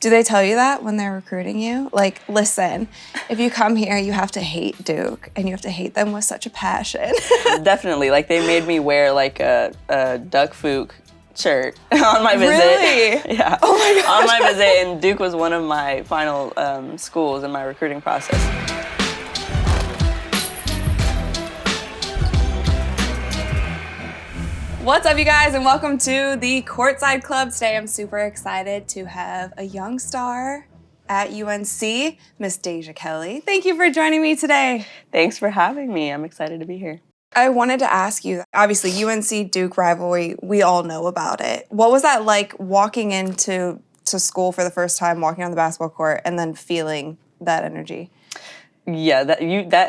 Do they tell you that when they're recruiting you? Like, listen, if you come here, you have to hate Duke, and you have to hate them with such a passion. Definitely. Like, they made me wear, like, a Duck Fook shirt on my visit. Really? Yeah. Oh my gosh. On my visit, and Duke was one of my final schools in my recruiting process. What's up, you guys, and welcome to the Courtside Club. Today, I'm super excited to have a young star at UNC, Miss Deja Kelly. Thank you for joining me today. Thanks for having me. I'm excited to be here. I wanted to ask you, obviously, UNC-Duke rivalry, we all know about it. What was that like walking into school for the first time, walking on the basketball court, and then feeling that energy? Yeah, that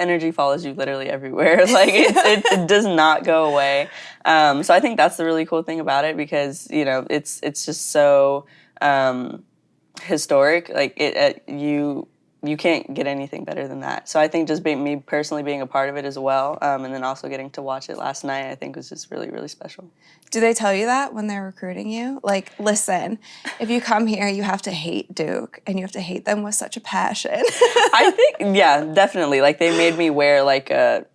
energy follows you literally everywhere. Like, it does not go away. So I think that's the really cool thing about it, because it's just so historic. Like, you can't get anything better than that. So I think just me personally being a part of it as well, and then also getting to watch it last night, I think was just really, really special. Do they tell you that when they're recruiting you? Like, listen, if you come here, you have to hate Duke, and you have to hate them with such a passion. I think, yeah, definitely. Like, they made me wear, like, a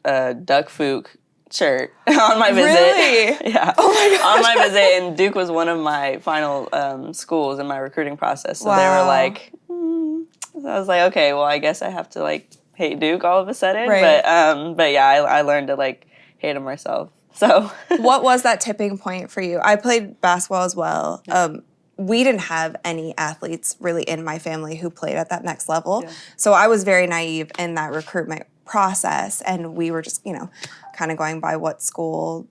Duck Fook shirt on my visit. Really? Yeah. Oh my gosh. On my visit, and Duke was one of my final schools in my recruiting process. So They were like, I was like, okay, well, I guess I have to, like, hate Duke all of a sudden. Right. But yeah, I learned to, like, hate him myself. So What was that tipping point for you? I played basketball as well. We didn't have any athletes really in my family who played at that next level. Yeah. So I was very naive in that recruitment process, and we were just, kind of going by what school,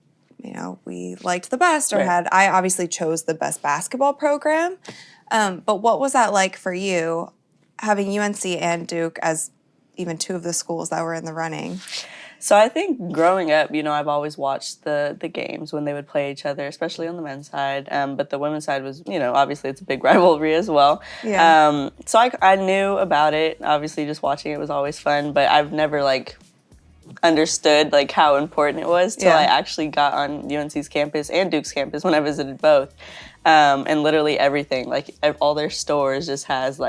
we liked the best or Right. had. I obviously chose the best basketball program. But what was that like for you, having UNC and Duke as even two of the schools that were in the running? So I think growing up, I've always watched the games when they would play each other, especially on the men's side. But the women's side was, obviously it's a big rivalry as well. Yeah. So I knew about it. Obviously, just watching it was always fun. But I've never, understood, how important it was till I actually got on UNC's campus and Duke's campus when I visited both. And literally everything, all their stores just has,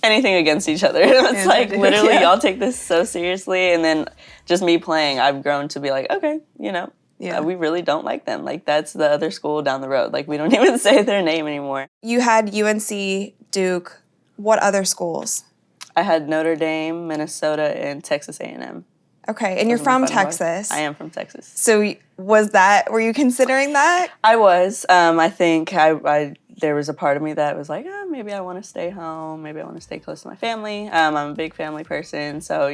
anything against each other. It's literally, y'all take this so seriously. And then just me playing, I've grown to be like, okay, we really don't like them. That's the other school down the road. We don't even say their name anymore. You had UNC, Duke. What other schools? I had Notre Dame, Minnesota, and Texas A&M. Okay, and you're from Texas. I am from Texas. So were you considering that? I was. I think there was a part of me that was like, maybe I want to stay home. Maybe I want to stay close to my family. I'm a big family person. So,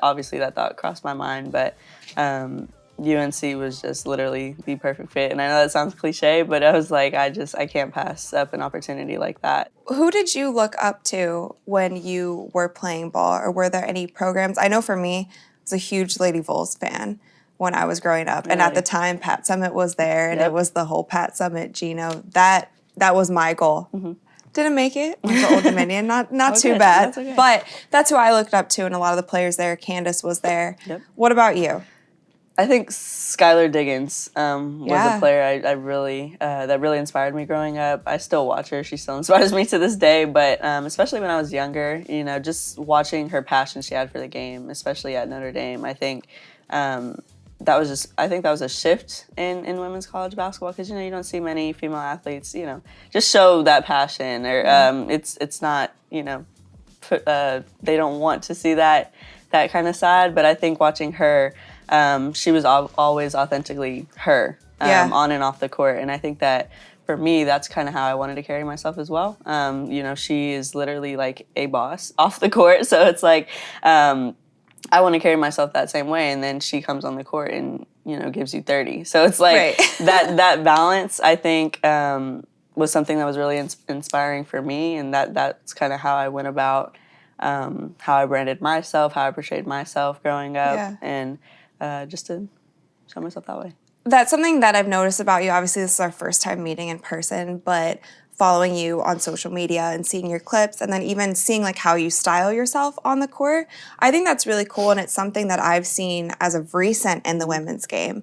obviously that thought crossed my mind. But UNC was just literally the perfect fit. And I know that sounds cliche, but I was like, I can't pass up an opportunity like that. Who did you look up to when you were playing ball? Or were there any programs? I know for me, I was a huge Lady Vols fan when I was growing up. Really? And at the time, Pat Summitt was there. And Yep. it was the whole Pat Summitt, Gino. That was my goal. Mm-hmm. Didn't make it. Went to Old Dominion. Not too good. bad. That's okay. But that's who I looked up to, and a lot of the players there. Candace was there. Yep. What about you? I think Skylar Diggins was a player I really that really inspired me growing up. I still watch her; she still inspires me to this day. But especially when I was younger, just watching her passion she had for the game, especially at Notre Dame, I think that was a shift in women's college basketball, because you don't see many female athletes just show that passion, or it's not they don't want to see that kind of side. But I think watching her. She was always authentically her, on and off the court. And I think that for me, that's kind of how I wanted to carry myself as well. She is literally like a boss off the court. So it's like, I want to carry myself that same way. And then she comes on the court and, gives you 30. So it's like that balance, I think, was something that was really inspiring for me. And that's kind of how I went about how I branded myself, how I portrayed myself growing up. And just to show myself that way. That's something that I've noticed about you. Obviously, this is our first time meeting in person, but following you on social media and seeing your clips, and then even seeing how you style yourself on the court, I think that's really cool, and it's something that I've seen as of recent in the women's game.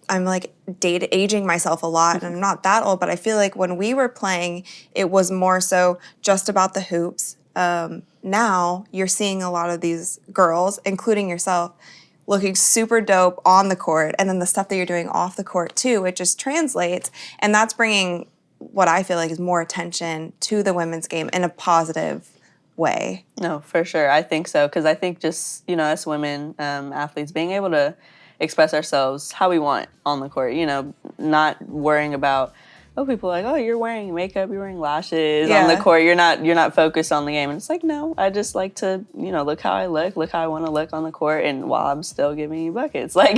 I'm like aging myself a lot, and I'm not that old, but I feel like when we were playing, it was more so just about the hoops. Now you're seeing a lot of these girls, including yourself, looking super dope on the court, and then the stuff that you're doing off the court too, it just translates, and that's bringing what I feel like is more attention to the women's game in a positive way. No, for sure. I think so, because I think just, us women athletes being able to express ourselves how we want on the court, not worrying about, people are like, oh, you're wearing makeup, you're wearing lashes on the court, you're not focused on the game. And it's like, no, I just like to, look how I look how I want to look on the court, and while I'm still giving you buckets. Like,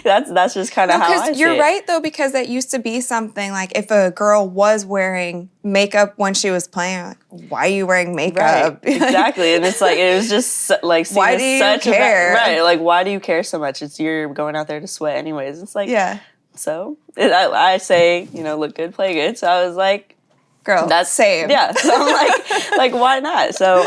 that's just kind of how I see it. You're right, though, because that used to be something like if a girl was wearing makeup when she was playing, like, why are you wearing makeup? Right, exactly. And it's like, it was just like, why do you care? Right, like, why do you care so much? You're going out there to sweat anyways. It's like, so I say, look good, play good. So I was like, girl, that's same. Yeah. So I'm like, why not? So,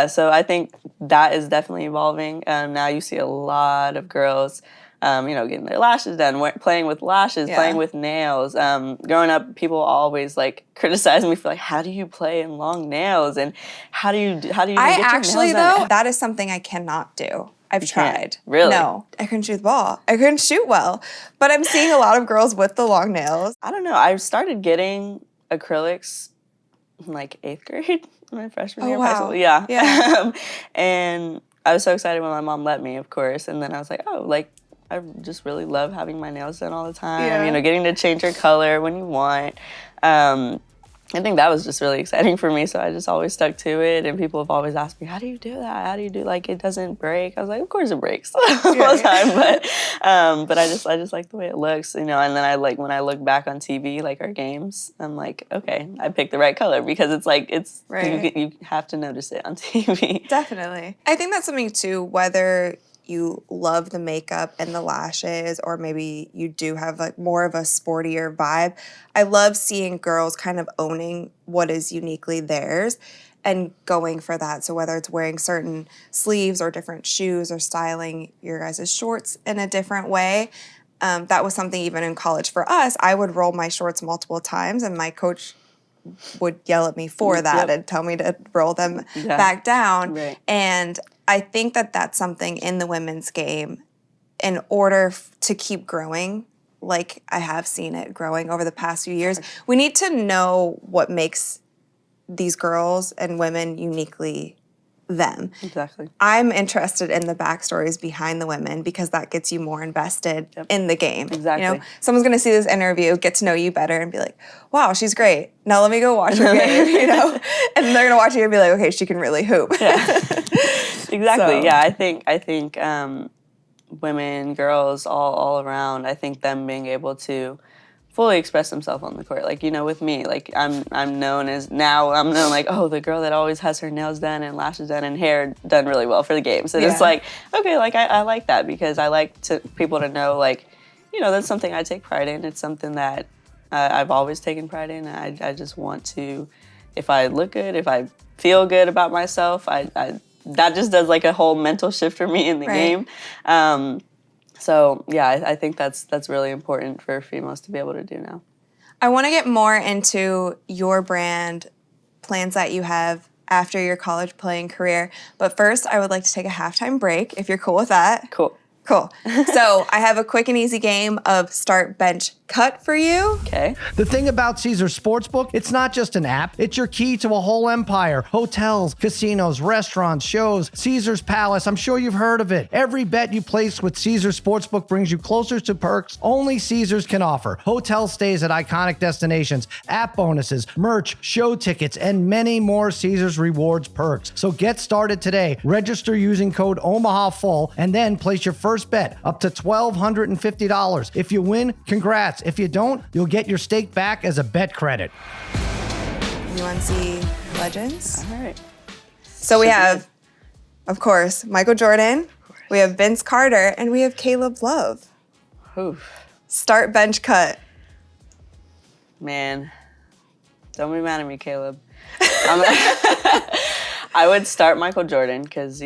so I think that is definitely evolving. Now you see a lot of girls, getting their lashes done, playing with lashes, playing with nails. Growing up, people always like criticize me for like, how do you play in long nails? And how do you get your nails done? That is something I cannot do. I've tried. Really? No, I couldn't shoot the ball. I couldn't shoot well. But I'm seeing a lot of girls with the long nails. I don't know. I started getting acrylics in like 8th grade, my freshman year of high school. Yeah. And I was so excited when my mom let me, of course. And then I was like, I just really love having my nails done all the time. Getting to change your color when you want. I think that was just really exciting for me, so I just always stuck to it. And people have always asked me, how do you do that? How do you do, like, it doesn't break? I was like, of course it breaks all the time. But I just like the way it looks, And then I like, when I look back on TV, like our games, I'm like, okay, I picked the right color, because it's like, you have to notice it on TV. Definitely. I think that's something too, whether you love the makeup and the lashes, or maybe you do have like more of a sportier vibe. I love seeing girls kind of owning what is uniquely theirs and going for that. So whether it's wearing certain sleeves or different shoes or styling your guys' shorts in a different way, that was something even in college for us. I would roll my shorts multiple times, and my coach would yell at me for that and tell me to roll them back down. Right. And I think that that's something in the women's game, in order to keep growing, like I have seen it growing over the past few years. We need to know what makes these girls and women uniquely them. Exactly. I'm interested in the backstories behind the women, because that gets you more invested in the game. Exactly. Someone's going to see this interview, get to know you better, and be like, wow, she's great. Now let me go watch her game, And they're going to watch you and be like, okay, she can really hoop. Yeah. Exactly. So. Yeah, I think women, girls, all around, I think them being able to fully express themselves on the court. Like, with me, like I'm known like, oh, the girl that always has her nails done and lashes done and hair done really well for the game. So it's like, okay, like I like that, because I like people to know, like, that's something I take pride in. It's something that I've always taken pride in. I just want to, if I look good, if I feel good about myself, that just does like a whole mental shift for me in the game. So yeah, I think that's really important for females to be able to do now. I want to get more into your brand, plans that you have after your college playing career. But first, I would like to take a halftime break, if you're cool with that. Cool. So I have a quick and easy game of start, bench, cut for you. Okay. The thing about Caesars Sportsbook, it's not just an app. It's your key to a whole empire. Hotels, casinos, restaurants, shows, Caesars Palace. I'm sure you've heard of it. Every bet you place with Caesars Sportsbook brings you closer to perks only Caesars can offer. Hotel stays at iconic destinations, app bonuses, merch, show tickets, and many more Caesars Rewards perks. So get started today. Register using code OMAHAFULL and then place your first bet up to $1,250. If you win, congrats. If you don't, you'll get your stake back as a bet credit. UNC legends. All right. So we have, of course, Michael Jordan. We have Vince Carter, and we have Caleb Love. Oof. Start, bench, cut. Man, don't be mad at me, Caleb. I would start Michael Jordan, because,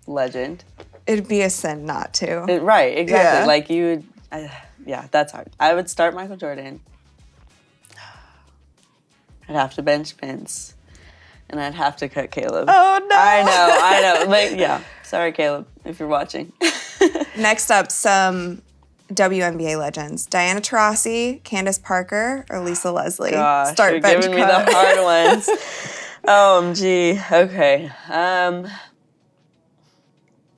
legend. It'd be a sin not to. Right, exactly. Yeah. Like, you That's hard. I would start Michael Jordan. I'd have to bench Vince. And I'd have to cut Caleb. Oh, no. I know. Like, yeah. Sorry, Caleb, if you're watching. Next up, some WNBA legends. Diana Taurasi, Candace Parker, or Lisa Leslie. Gosh, Start you're bench giving me cut. the hard ones. OMG. Okay.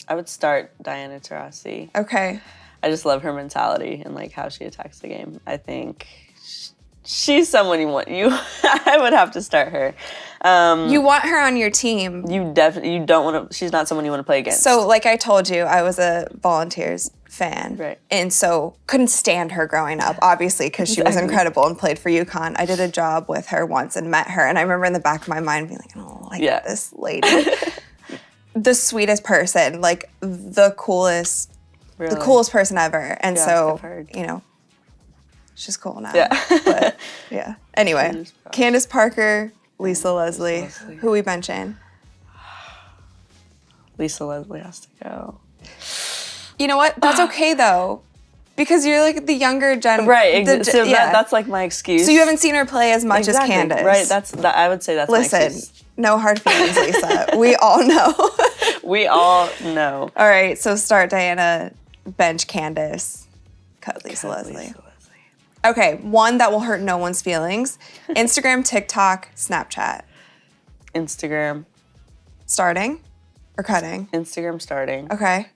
I would start Diana Taurasi. Okay. I just love her mentality and like how she attacks the game. I think she's someone I would have to start her. You want her on your team. You don't want to. She's not someone you want to play against. So, like I told you, I was a Volunteers fan. Right. And so couldn't stand her growing up, obviously, because she was incredible and played for UConn. I did a job with her once and met her. And I remember in the back of my mind being like, oh, this lady. The sweetest person, like the coolest person ever. And so, she's cool now. Yeah. But yeah. Anyway, Candace Parker, Lisa Leslie. Who we benching? Lisa Leslie has to go. You know what? That's okay though, because you're like the younger gen. Right. That's like my excuse. So you haven't seen her play as much as Candace. Right. I would say that's my excuse. No hard feelings, Lisa. We all know. We all know. All right. So start Diana, bench Candace, cut Lisa Leslie. Okay. One that will hurt no one's feelings. Instagram, TikTok, Snapchat. Instagram. Starting or cutting? Instagram starting. Okay.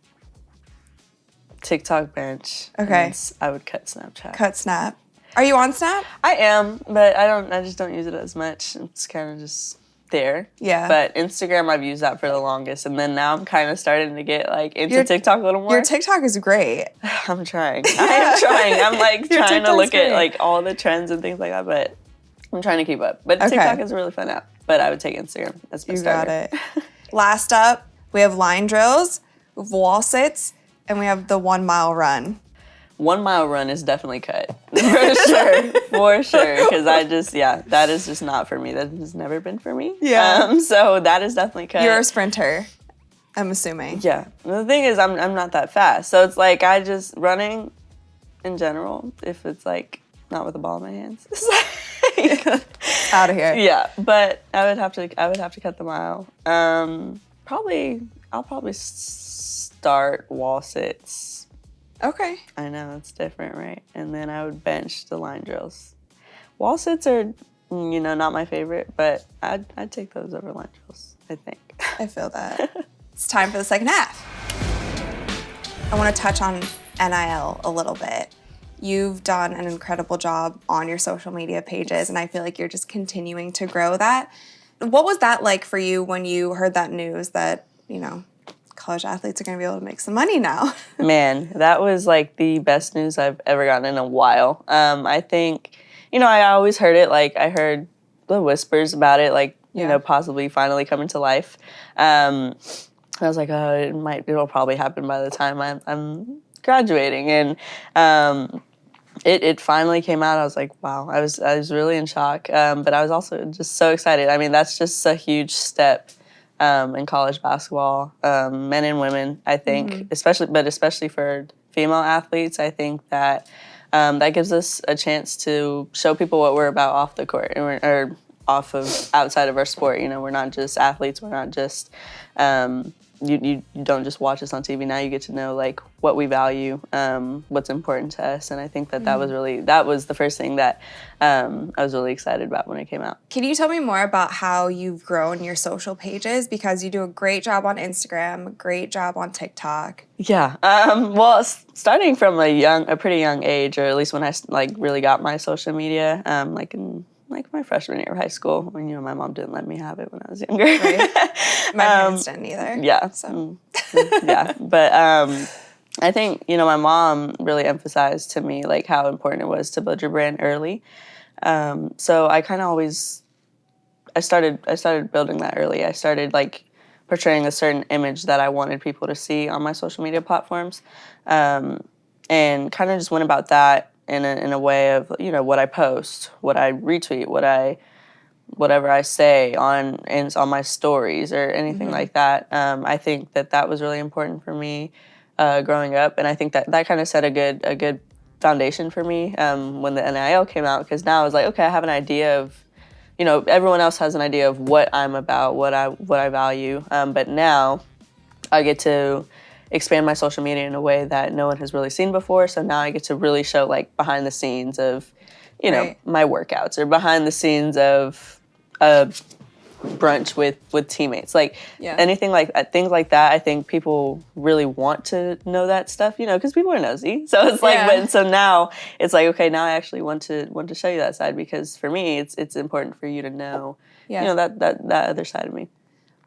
TikTok bench. Okay. I would cut Snapchat. Cut Snap. Are you on Snap? I am, but I just don't use it as much. It's kind of just there. Yeah. But Instagram, I've used that for the longest, and then now I'm kind of starting to get like into TikTok a little more. Your TikTok is great. I'm trying. I am trying. I'm like trying to look great. at like all the trends and things like that, but I'm trying to keep up. But TikTok is a really fun app. But I would take Instagram as my starter. You got it. Last up, we have line drills, wall sits, and we have the 1 mile run. 1 mile run is definitely cut. For sure. Because that is just not for me. That has never been for me. Yeah. So that is definitely cut. You're a sprinter, I'm assuming. Yeah. The thing is, I'm not that fast. So it's like running in general, if it's like not with the ball in my hands. It's like out of here. Yeah. But I would have to cut the mile. I'll probably start wall sits. Okay. I know, it's different, right? And then I would bench the line drills. Wall sits are, not my favorite, but I'd take those over line drills, I think. I feel that. It's time for the second half. I want to touch on NIL a little bit. You've done an incredible job on your social media pages, and I feel like you're just continuing to grow that. What was that like for you when you heard that news that, college athletes are going to be able to make some money now? Man, that was like the best news I've ever gotten in a while. I think, I always heard it. Like I heard the whispers about it, like, possibly finally coming to life. I was like, oh, it'll probably happen by the time I'm graduating. And it finally came out. I was like, wow, I was really in shock. But I was also just so excited. I mean, that's just a huge step in college basketball, men and women, I think, especially for female athletes. I think that that gives us a chance to show people what we're about off the court or outside of our sport. We're not just athletes. We're not just you don't just watch us on TV. Now you get to know like what we value, what's important to us, and I think that was the first thing that I was really excited about when it came out. Can you tell me more about how you've grown your social pages? Because you do a great job on Instagram, a great job on TikTok. Yeah. Well, starting from a pretty young age, or at least when I like really got my social media, like in my freshman year of high school, when my mom didn't let me have it when I was younger. Right. My parents didn't either. Yeah. So. Yeah. But I think my mom really emphasized to me like how important it was to build your brand early. So I kind of I started building that early. I started like portraying a certain image that I wanted people to see on my social media platforms, and kind of just went about that in a way of what I post, what I retweet, whatever I say on my stories or anything like that. I think that was really important for me. growing up, and I think that kind of set a good foundation for me when the NIL came out, because now I was like, okay, I have an idea of, everyone else has an idea of what I'm about, what I value, but now I get to expand my social media in a way that no one has really seen before. So now I get to really show like behind the scenes of, my workouts, or behind the scenes of brunch with teammates, like anything like that, things like that. I think people really want to know that stuff, because people are nosy. So it's like, but so now it's like, okay, now I actually want to show you that side, because for me, it's important for you to know, that other side of me.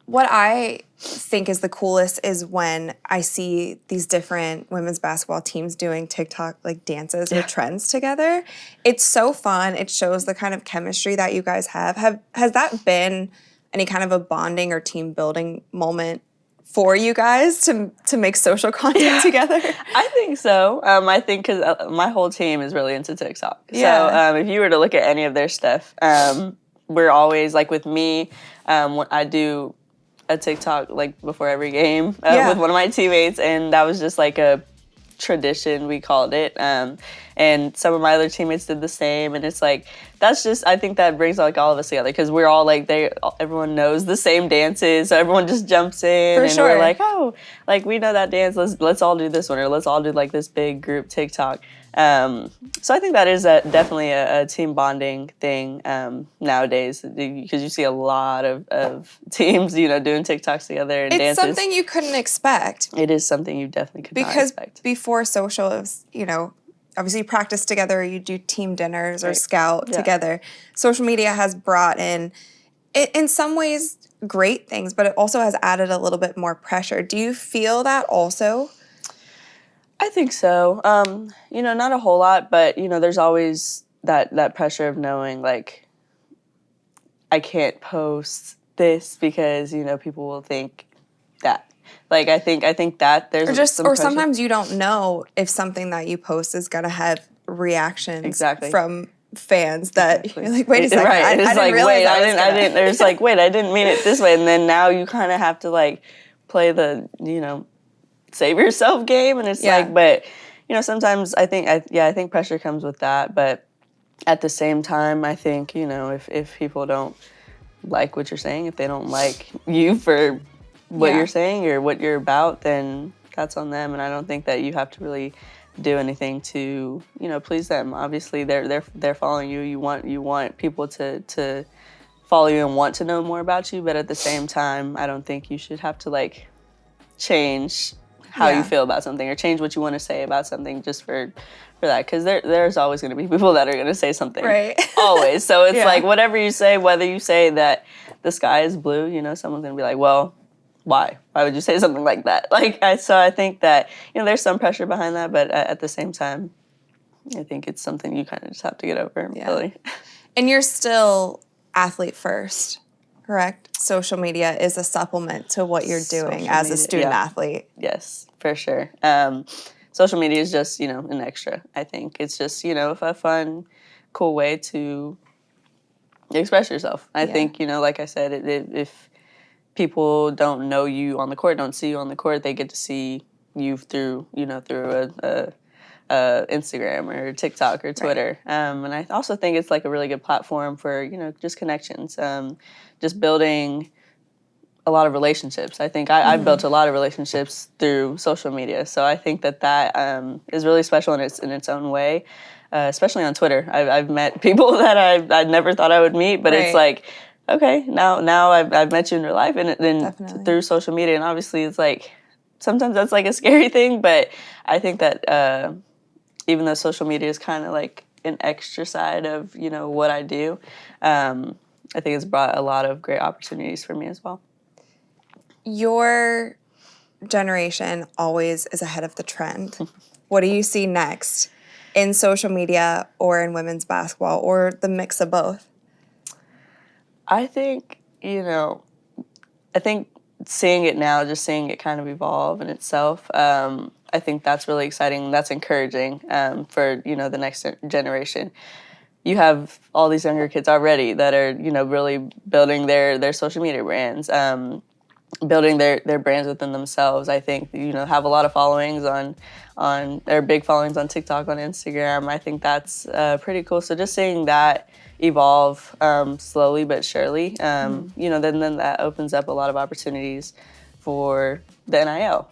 What I think is the coolest is when I see these different women's basketball teams doing TikTok like dances or trends together. It's so fun. It shows the kind of chemistry that you guys have. Has that been any kind of a bonding or team building moment for you guys to make social content together? I think so. I think because my whole team is really into TikTok. So if you were to look at any of their stuff, we're always like, with me, when I do a TikTok like before every game with one of my teammates, and that was just like a tradition, we called it, and some of my other teammates did the same, and it's like, that's just, I think that brings like all of us together, because we're all like, everyone knows the same dances, so everyone just jumps in, and we're like, oh, like we know that dance, let's all do this one, or let's all do like this big group TikTok. So I think that is definitely a team bonding thing nowadays, because you see a lot of teams, doing TikToks together and dances. It's something you couldn't expect. It is something you definitely could not expect. Because before social, it was, obviously you practice together, you do team dinners or scout together. Social media has brought in some ways, great things, but it also has added a little bit more pressure. Do you feel that also? I think so. Not a whole lot, but there's always that pressure of knowing, like, I can't post this because people will think that. Like, I think that there's some pressure. Sometimes you don't know if something that you post is gonna have reactions from fans that you're like, wait a second, I didn't realize I didn't. There's like, wait, I didn't mean it this way, and then now you kind of have to like play the save yourself game, and it's like, but sometimes I think pressure comes with that, but at the same time, I think if people don't like what you're saying, if they don't like you for what you're saying or what you're about, then that's on them, and I don't think that you have to really do anything to please them. Obviously, they're following you. You want people to follow you and want to know more about you, but at the same time, I don't think you should have to like change how you feel about something or change what you want to say about something just for that, because there's always going to be people that are going to say something, right? Always. So it's like, whatever you say, whether you say that the sky is blue, someone's going to be like, well, why would you say something like that? So I think that there's some pressure behind that, but at the same time, I think it's something you kind of just have to get over, really. And you're still athlete first, correct? Social media is a supplement to what you're doing as a student athlete. Yes, for sure. Social media is just, an extra, I think. It's just, a fun, cool way to express yourself. I think, like I said, if people don't know you on the court, don't see you on the court, they get to see you through a Instagram or TikTok or Twitter. And I also think it's like a really good platform for, just connections, just building a lot of relationships. I think I've built a lot of relationships through social media. So I think that is really special in its own way, especially on Twitter. I've met people that I never thought I would meet, but it's like, okay, now I've met you in real life, and then through social media. And obviously it's like, sometimes that's like a scary thing, but I think that even though social media is kind of like an extra side of, what I do, I think it's brought a lot of great opportunities for me as well. Your generation always is ahead of the trend. What do you see next in social media or in women's basketball, or the mix of both? I think, seeing it now, just seeing it kind of evolve in itself, I think that's really exciting. That's encouraging for, the next generation. You have all these younger kids already that are, really building their social media brands. building their brands within themselves. I think, have a lot of followings or big followings on TikTok, on Instagram. I think that's pretty cool. So just seeing that evolve slowly but surely, then that opens up a lot of opportunities for the NIL,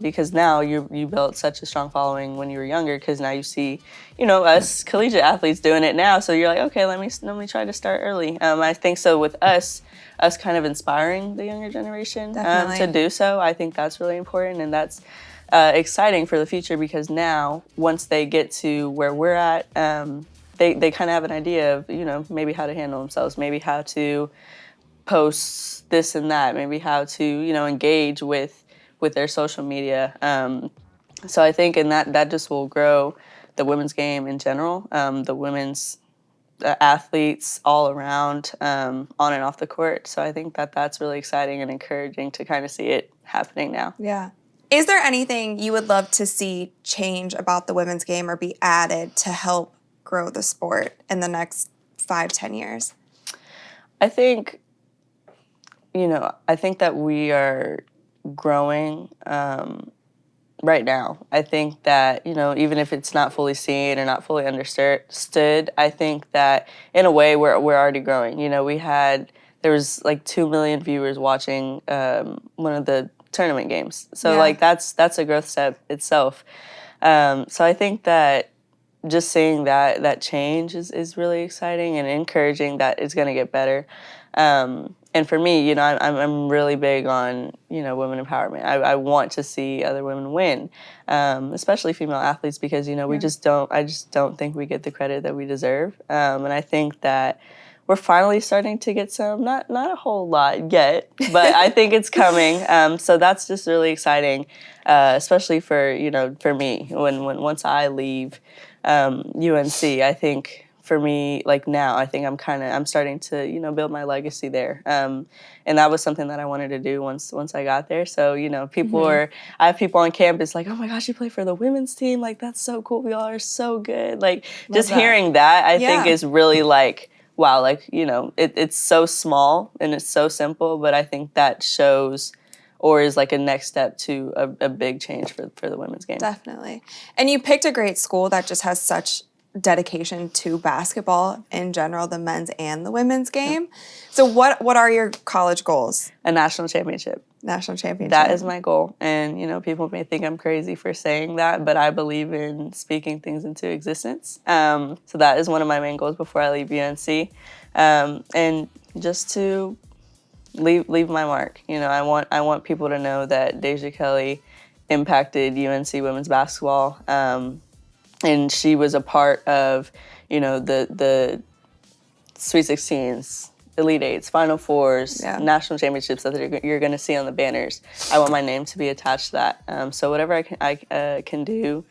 because now you built such a strong following when you were younger, because now you see, us collegiate athletes doing it now. So you're like, okay, let me try to start early. I think so with us kind of inspiring the younger generation to do so. I think that's really important, and that's exciting for the future, because now once they get to where we're at, they kind of have an idea of, maybe how to handle themselves, maybe how to post this and that, maybe how to, engage with their social media. So I think that just will grow the women's game in general, the women's athletes all around, on and off the court. So I think that's really exciting and encouraging to kind of see it happening now. Yeah. Is there anything you would love to see change about the women's game or be added to help grow the sport in the next 5-10 years? I think, that we are growing right now. I think that, even if it's not fully seen or not fully understood, I think that in a way we're already growing. There was like 2 million viewers watching one of the tournament games. So that's a growth step itself. So I think that just seeing that change is really exciting and encouraging that it's going to get better. And for me, I'm really big on, women empowerment. I want to see other women win, especially female athletes, because, I just don't think we get the credit that we deserve. And I think that we're finally starting to get some, not a whole lot yet, but I think it's coming. So that's just really exciting, especially for me, once I leave UNC. I think for me, like now, I think I'm starting to build my legacy there, and that was something that I wanted to do once I got there. So I have people on campus like, oh my gosh, you play for the women's team, like that's so cool. We all are so good. Like just hearing that, I think is really like, wow, like, it's so small and it's so simple, but I think that shows or is like a next step to a big change for the women's game. Definitely. And you picked a great school that just has such dedication to basketball in general, the men's and the women's game. So what are your college goals? A national championship. National championship. That is my goal. And, people may think I'm crazy for saying that, but I believe in speaking things into existence. So that is one of my main goals before I leave UNC. And just to leave my mark. I want people to know that Deja Kelly impacted UNC women's basketball. And she was a part of, the Sweet 16s, Elite Eights, Final Fours, national championships that you're going to see on the banners. I want my name to be attached to that. So whatever I can do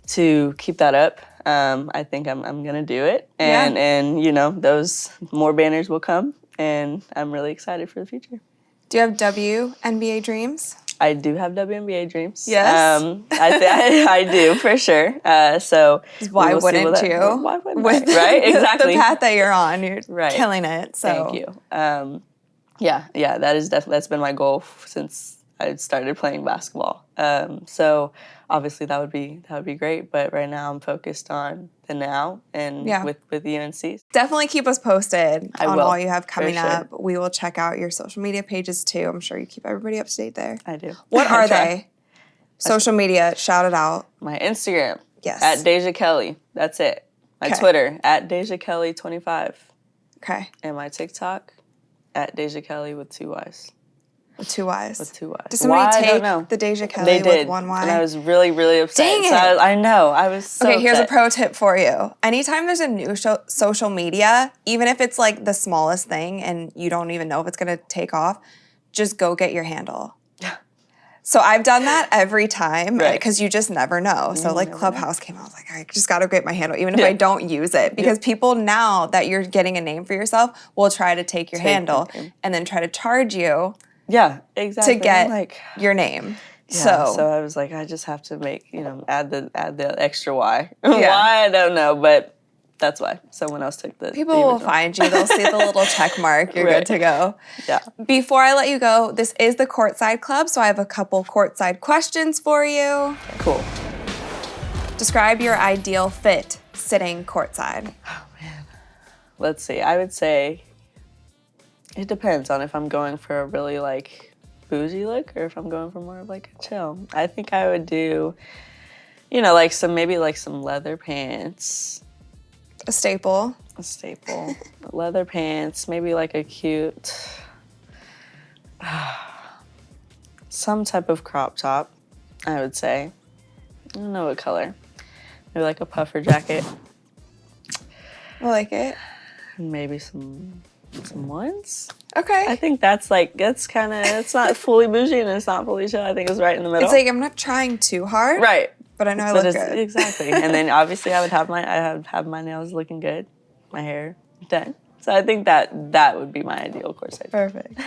to keep that up, I think I'm going to do it. And those more banners will come, and I'm really excited for the future. Do you have WNBA dreams? I do have WNBA dreams. Yes. I do, for sure. So why wouldn't you? Why wouldn't I? Right? Exactly. The path that you're on, you're killing it. So. Thank you. That's been my goal since I started playing basketball. So obviously that would be great. But right now I'm focused on the now and with UNC. Definitely keep us posted on all you have coming up. Sure. We will check out your social media pages too. I'm sure you keep everybody up to date there. I do. What are they? Social media, shout it out. My Instagram. Yes. At Deja Kelly. That's it. My Twitter, at Deja Kelly 25. Okay. And my TikTok, at Deja Kelly with 2 Ys. With 2 Ys. With 2 Ys. Did somebody take the Deja Kelly with 1 Y? And I was really, really upset. Dang it. So I know. I was so upset. Here's a pro tip for you. Anytime there's a new social media, even if it's like the smallest thing and you don't even know if it's going to take off, just go get your handle. So I've done that every time because you just never know. So like Clubhouse came out, I was like, I just got to get my handle, even if I don't use it. Because people now that you're getting a name for yourself will try to take your handle and then try to charge you. Yeah, exactly. To get your name. Yeah, so I was like, I just have to make, add the extra Y. Why, I don't know, but That's why someone else took the People will find you. They'll see the little check mark. You're good to go. Yeah. Before I let you go, this is the Courtside Club, so I have a couple courtside questions for you. Cool. Describe your ideal fit sitting courtside. Oh, man. Let's see. I would say it depends on if I'm going for a really, like, bougie look or if I'm going for more of, like, a chill. I think I would do, you know, like maybe some leather pants. A staple. A staple. Leather pants, maybe like a cute, some type of crop top, I would say. I don't know what color. Maybe like a puffer jacket. I like it. And maybe some ones. Okay. I think that's kind of, it's not fully bougie and it's not fully chill. I think it's right in the middle. It's like I'm not trying too hard. Right. But I know I look good. Exactly. And then obviously I would have my nails looking good, my hair done. So I think that would be my ideal courtside. Perfect.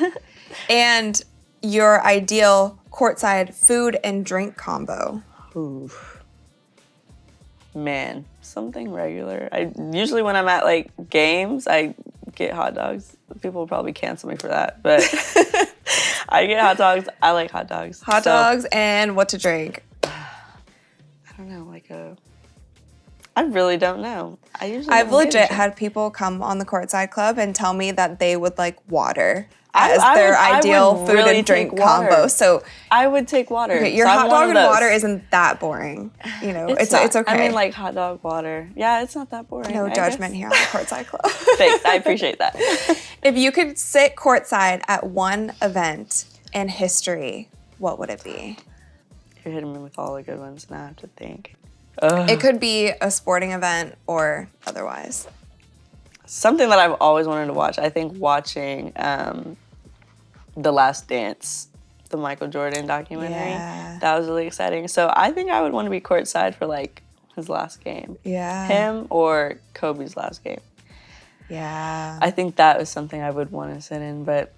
And your ideal courtside food and drink combo. Ooh. Man, something regular. I usually when I'm at like games, I get hot dogs. People will probably cancel me for that, but I get hot dogs. I like hot dogs. Hot dogs and what to drink? I don't know, I really don't know. I've legit had people come on the Courtside Club and tell me that they would like water as their ideal food really and drink take water. combo. So I would take water. okay, your hot dog and water isn't that boring. You know, it's okay. I mean, like hot dog, water. Yeah, it's not that boring. No judgment here on the Courtside Club. Thanks, I appreciate that. If you could sit courtside at one event in history, what would it be? You're hitting me with all the good ones, and I have to think. It could be a sporting event or otherwise. Something that I've always wanted to watch. I think watching The Last Dance, the Michael Jordan documentary. Yeah. That was really exciting. So I think I would want to be courtside for like his last game. Yeah. Him or Kobe's last game. Yeah. I think that was something I would want to sit in, but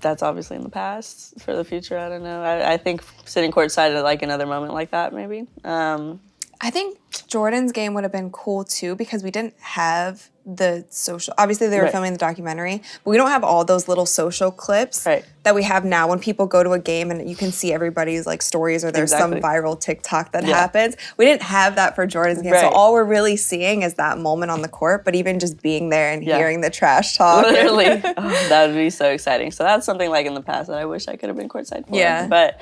that's obviously in the past. For the future, I don't know. I think sitting courtside at like another moment like that, maybe. I think Jordan's game would have been cool too because we didn't have the social. Obviously, they were filming the documentary, but we don't have all those little social clips that we have now when people go to a game and you can see everybody's like stories or there's some viral TikTok that happens. We didn't have that for Jordan's game, so all we're really seeing is that moment on the court. But even just being there and hearing the trash talk, literally, that would be so exciting. So that's something like in the past that I wish I could have been courtside for. Yeah, but.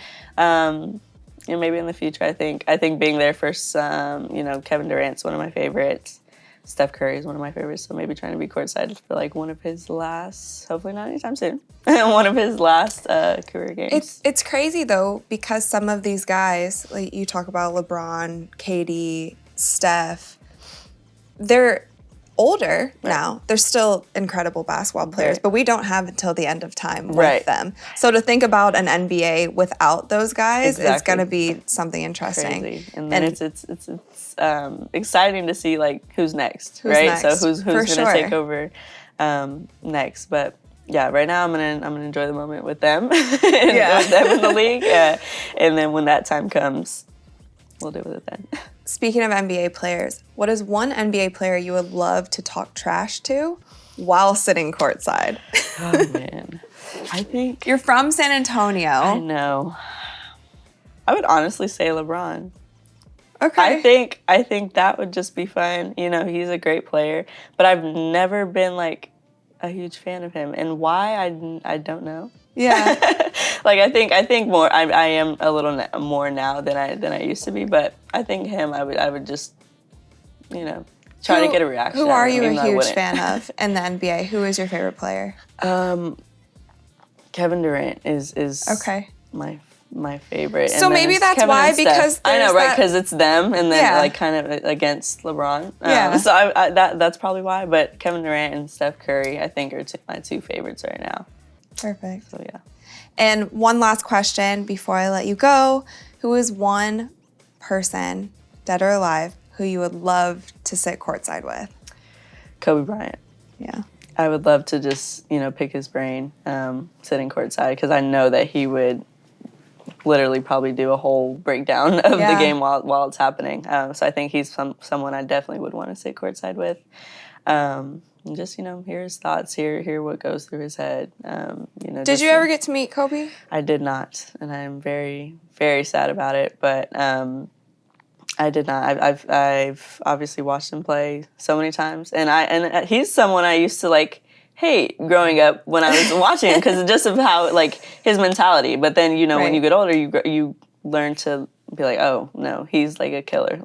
You know, maybe in the future, I think being there for some, you know, Kevin Durant's one of my favorites. Steph Curry is one of my favorites, so maybe trying to be courtside for like one of his last, hopefully not anytime soon, one of his last career games. It's crazy though because some of these guys, like you talk about LeBron, KD, Steph, they're older now. They're still incredible basketball players, but we don't have until the end of time with them. So to think about an NBA without those guys is going to be something interesting. Crazy. And then it's exciting to see like who's next, next? So who's going to take over next. But yeah, right now I'm gonna enjoy the moment with them, with them in the league. And then when that time comes, we'll deal with it then. Speaking of NBA players, what is one NBA player you would love to talk trash to while sitting courtside? Oh, man. I think... You're from San Antonio. I know. I would honestly say LeBron. Okay. I think that would just be fun. You know, he's a great player, but I've never been, like, a huge fan of him. And why, I don't know. Yeah. Like I think more. I am a little more now than I used to be, but I think him. I would just, you know, try to get a reaction. Who are you a huge fan of in the NBA? Who is your favorite player? Kevin Durant is okay. My favorite. So maybe that's Kevin why because I know, right? Because it's them, and then like kind of against LeBron. So I that's probably why. But Kevin Durant and Steph Curry, I think, are my two favorites right now. Perfect. So yeah. And one last question before I let you go. Who is one person, dead or alive, who you would love to sit courtside with? Kobe Bryant. Yeah. I would love to just, you know, pick his brain sitting courtside because I know that he would literally probably do a whole breakdown of the game while it's happening. So I think he's someone I definitely would want to sit courtside with. And just, hear his thoughts, hear what goes through his head. Did you ever get to meet Kobe? I did not, and I'm very, very sad about it. But I did not. I've obviously watched him play so many times, and he's someone I used to hate growing up when I was watching him because just of how his mentality. But then when you get older, you learn to be like, oh no, he's a killer.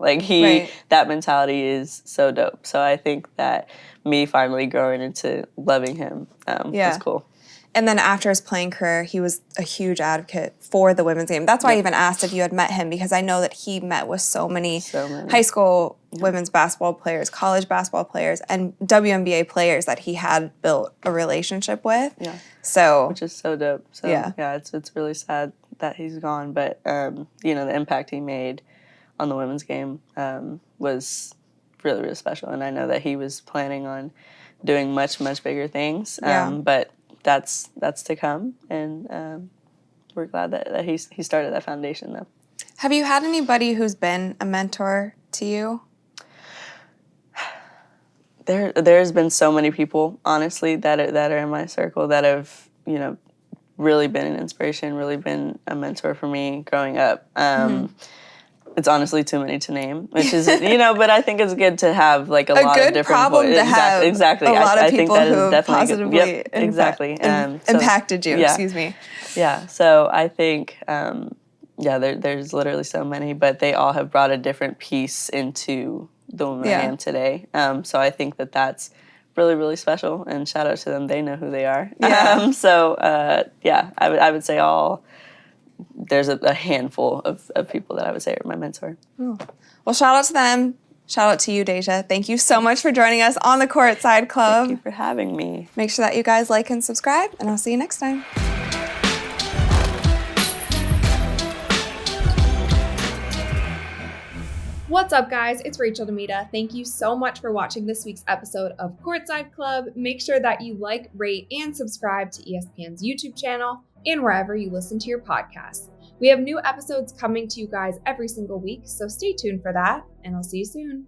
That mentality is so dope. So I think that me finally growing into loving him was cool. And then after his playing career, he was a huge advocate for the women's game. That's why I even asked if you had met him, because I know that he met with so many high school women's basketball players, college basketball players, and WNBA players that he had built a relationship with. Yeah. So, which is so dope. So it's really sad that he's gone, but the impact he made on the women's game was really, really special. And I know that he was planning on doing much, much bigger things. But that's to come, and we're glad that he started that foundation, though. Have you had anybody who's been a mentor to you? There's been so many people, honestly, that are in my circle that have really been an inspiration, really been a mentor for me growing up. It's honestly too many to name, which is, but I think it's good to have a lot of different good problem to have. Exactly. A lot of people I think that who is positively exactly. impacted you. Excuse me. Yeah. So I think, there's literally so many, but they all have brought a different piece into the woman I am today. So I think that's really, really special, and shout out to them. They know who they are. Yeah. I would say there's a handful of people that I would say are my mentor. Ooh. Well, shout out to them. Shout out to you, Deja. Thank you so much for joining us on the Courtside Club. Thank you for having me. Make sure that you guys like and subscribe, and I'll see you next time. What's up, guys? It's Rachel DeMita. Thank you so much for watching this week's episode of Courtside Club. Make sure that you like, rate, and subscribe to ESPN's YouTube channel and wherever you listen to your podcasts. We have new episodes coming to you guys every single week, so stay tuned for that, and I'll see you soon.